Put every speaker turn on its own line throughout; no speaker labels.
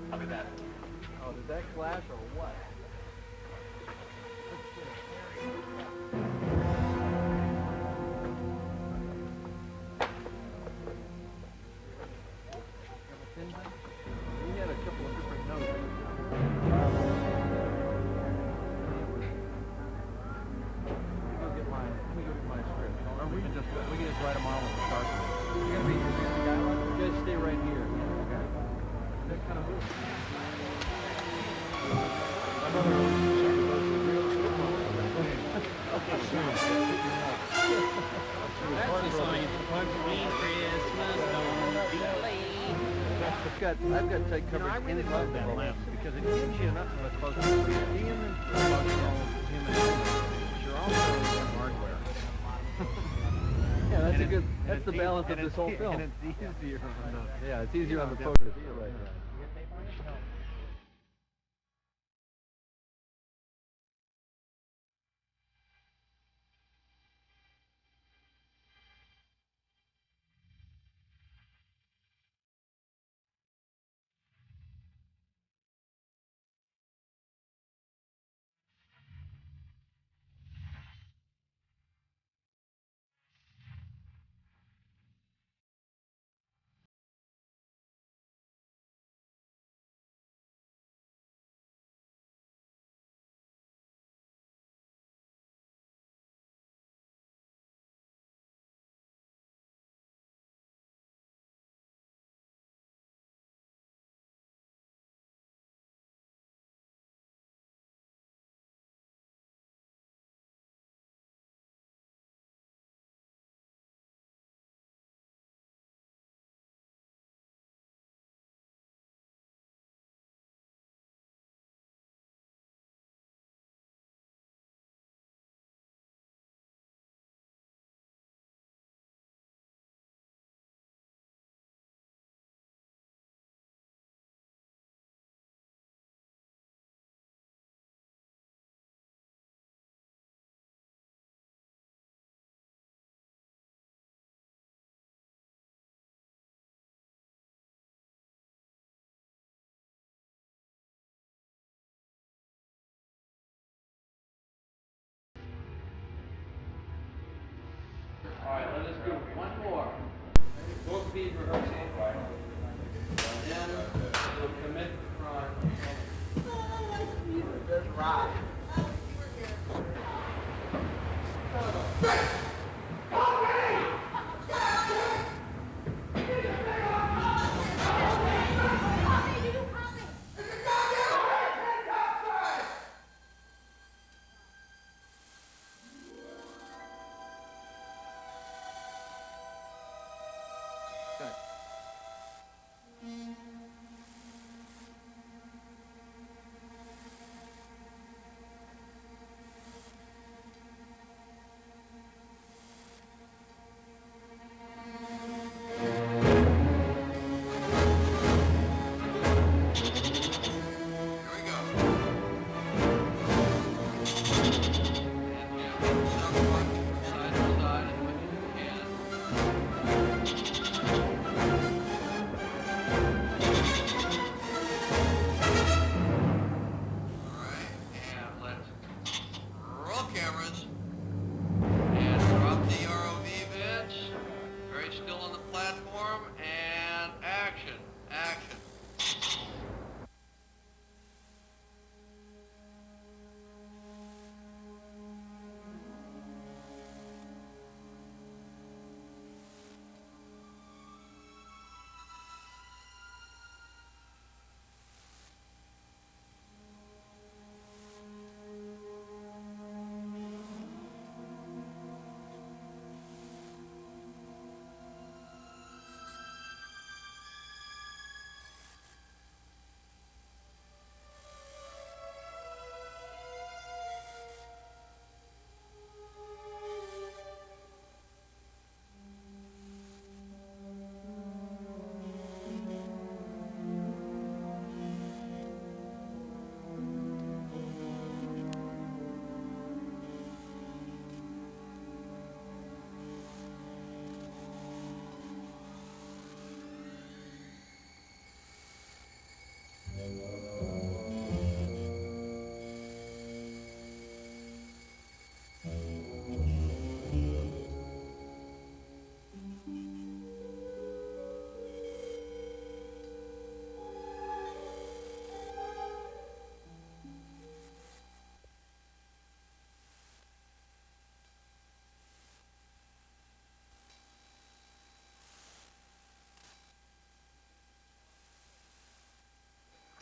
Copy that.
Oh, did that clash or what? We had a couple of different notes. Let me go get my script. Or we can just write them all with the start. You're gonna be the dialogue. You guys stay right here. Okay. That kind of moves. I've got tight coverage.
I really love that lamp because it gives you enough of a close look at being an emotional human element, but you're also hardware.
Yeah, that's the balance of this whole film.
And it's easier on the...
Yeah, it's easier on the focus. Right. All right, let us do one more. Both be rehearsing. And then we'll commit the front. Just rock.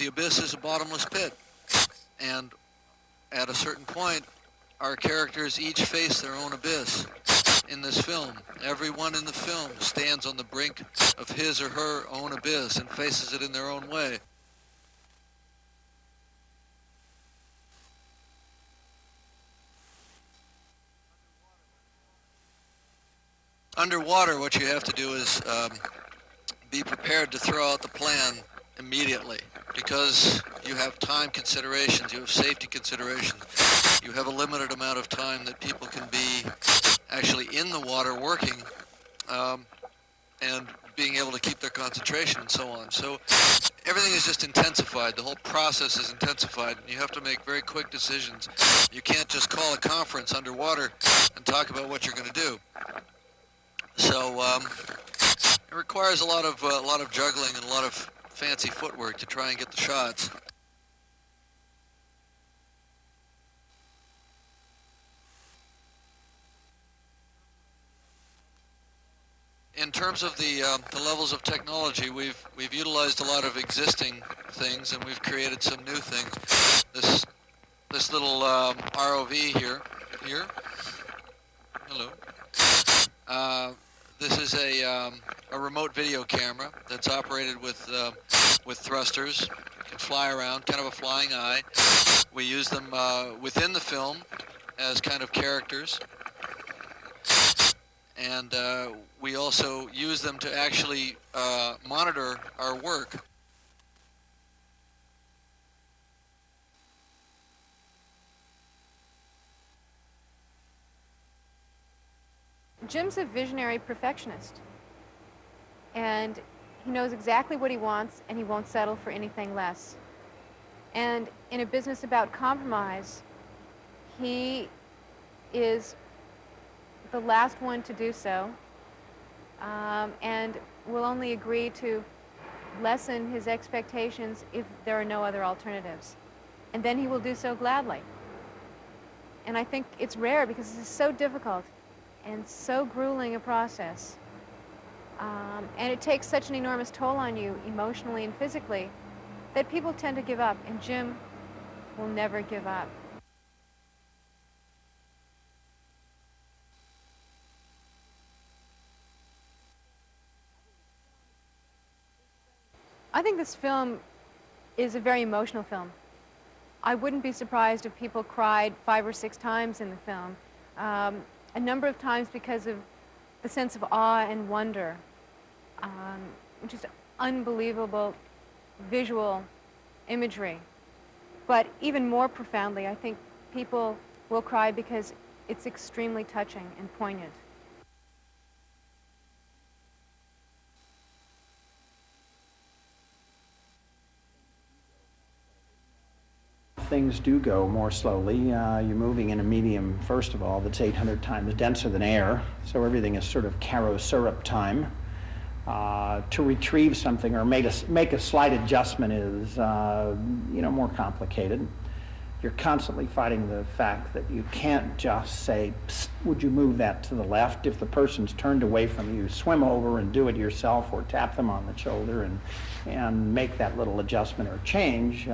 the abyss is a bottomless pit. And at a certain point, our characters each face their own abyss in this film. Everyone in the film stands on the brink of his or her own abyss and faces it in their own way. Underwater, what you have to do is be prepared to throw out the plan immediately, because you have time considerations, you have safety considerations, you have a limited amount of time that people can be actually in the water working and being able to keep their concentration and so on. So everything is just intensified. The whole process is intensified. You have to make very quick decisions. You can't just call a conference underwater and talk about what you're going to do. So it requires a lot of juggling and a lot of fancy footwork to try and get the shots. In terms of the levels of technology, we've utilized a lot of existing things, and we've created some new things. This little ROV here. Hello. This is a remote video camera that's operated with thrusters. It can fly around, kind of a flying eye. We use them within the film as kind of characters. And we also use them to actually monitor our work.
Jim's a visionary perfectionist, and he knows exactly what he wants, and he won't settle for anything less. And in a business about compromise, he is the last one to do so, and will only agree to lessen his expectations if there are no other alternatives. And then he will do so gladly. And I think it's rare because this is so difficult and so grueling a process. And it takes such an enormous toll on you emotionally and physically that people tend to give up, and Jim will never give up. I think this film is a very emotional film. I wouldn't be surprised if people cried 5 or 6 times in the film. A number of times because of the sense of awe and wonder, just unbelievable visual imagery. But even more profoundly, I think people will cry because it's extremely touching and poignant.
Things do go more slowly. You're moving in a medium, first of all, that's 800 times denser than air, so everything is sort of caro syrup time. To retrieve something or make a slight adjustment is, more complicated. You're constantly fighting the fact that you can't just say, "Psst, would you move that to the left?" If the person's turned away from you, swim over and do it yourself, or tap them on the shoulder and make that little adjustment or change.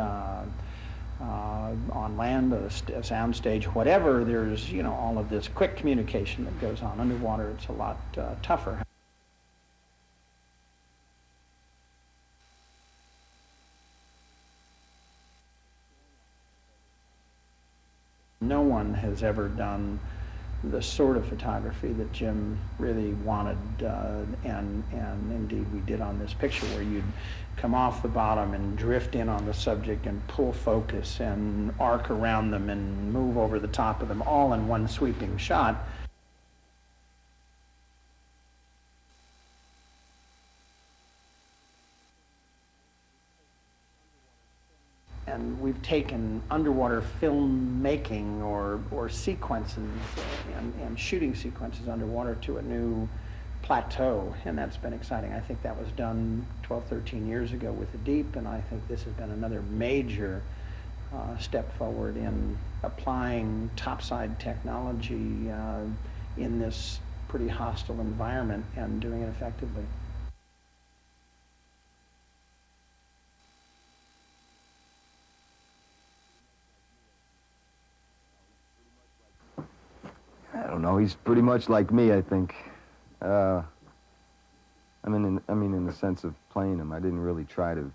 On land, a sound stage, whatever, there's all of this quick communication that goes on. Underwater, it's a lot tougher. No one has ever done the sort of photography that Jim really wanted, and indeed we did on this picture, where you'd come off the bottom and drift in on the subject and pull focus and arc around them and move over the top of them, all in one sweeping shot. And we've taken underwater filmmaking or sequences and shooting sequences underwater to a new plateau, and that's been exciting. I think that was done 12, 13 years ago with the Deep, and I think this has been another major step forward in applying topside technology in this pretty hostile environment and doing it effectively.
don't know. He's pretty much like me, I think. I mean, in the sense of playing him, I didn't really try to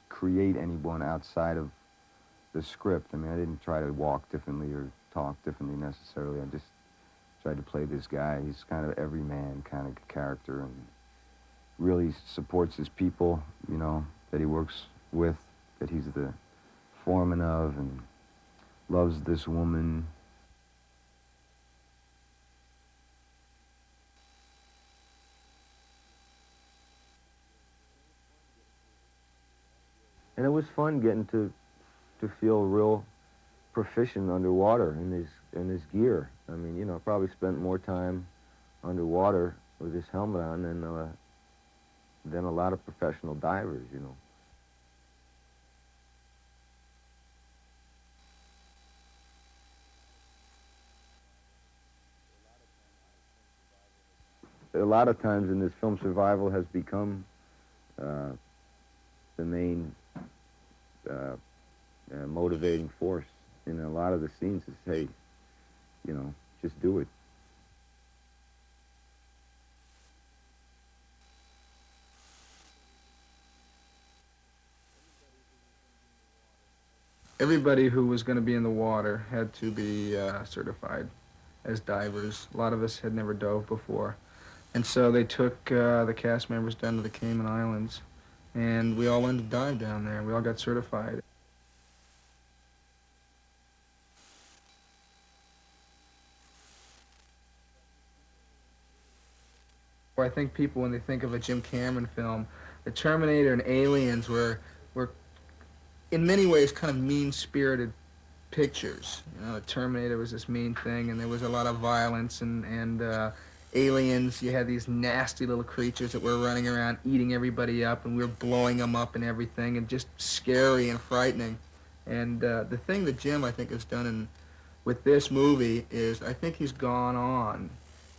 create anyone outside of the script. I mean, I didn't try to walk differently or talk differently necessarily. I just tried to play this guy. He's kind of everyman kind of character, and really supports his people, you know, that he works with, that he's the foreman of, and loves this woman. And it was fun getting to feel real proficient underwater in his gear. I mean, you know, I probably spent more time underwater with this helmet on than a lot of professional divers, you know. A lot of times in this film, survival has become the main motivating force in a lot of the scenes. Is, hey, you know, just do it.
Everybody who was going to be in the water had to be certified as divers. A lot of us had never dove before. And so they took the cast members down to the Cayman Islands, and we all learned to dive down there. We all got certified. I think people, when they think of a Jim Cameron film, the Terminator and Aliens were in many ways kind of mean-spirited pictures. You know, the Terminator was this mean thing, and there was a lot of violence, and Aliens, you had these nasty little creatures that were running around eating everybody up, and we were blowing them up and everything, and just scary and frightening. And the thing that Jim, I think, has done with this movie is, I think he's gone on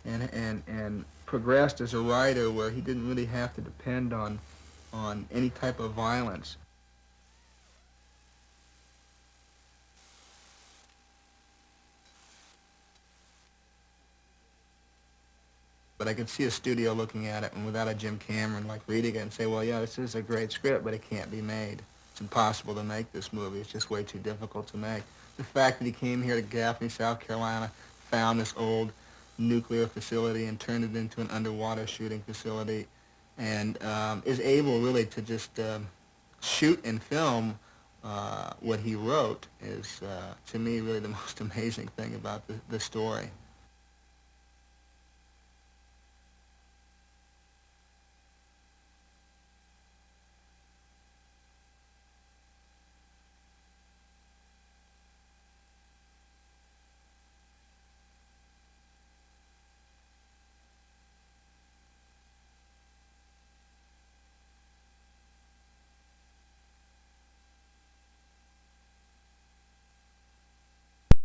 and progressed as a writer where he didn't really have to depend on any type of violence. But I could see a studio looking at it, and without a Jim Cameron, like, reading it and say, well, yeah, this is a great script, but it can't be made. It's impossible to make this movie. It's just way too difficult to make. The fact that he came here to Gaffney, South Carolina, found this old nuclear facility and turned it into an underwater shooting facility, and is able really to just shoot and film what he wrote is, to me, really the most amazing thing about the story.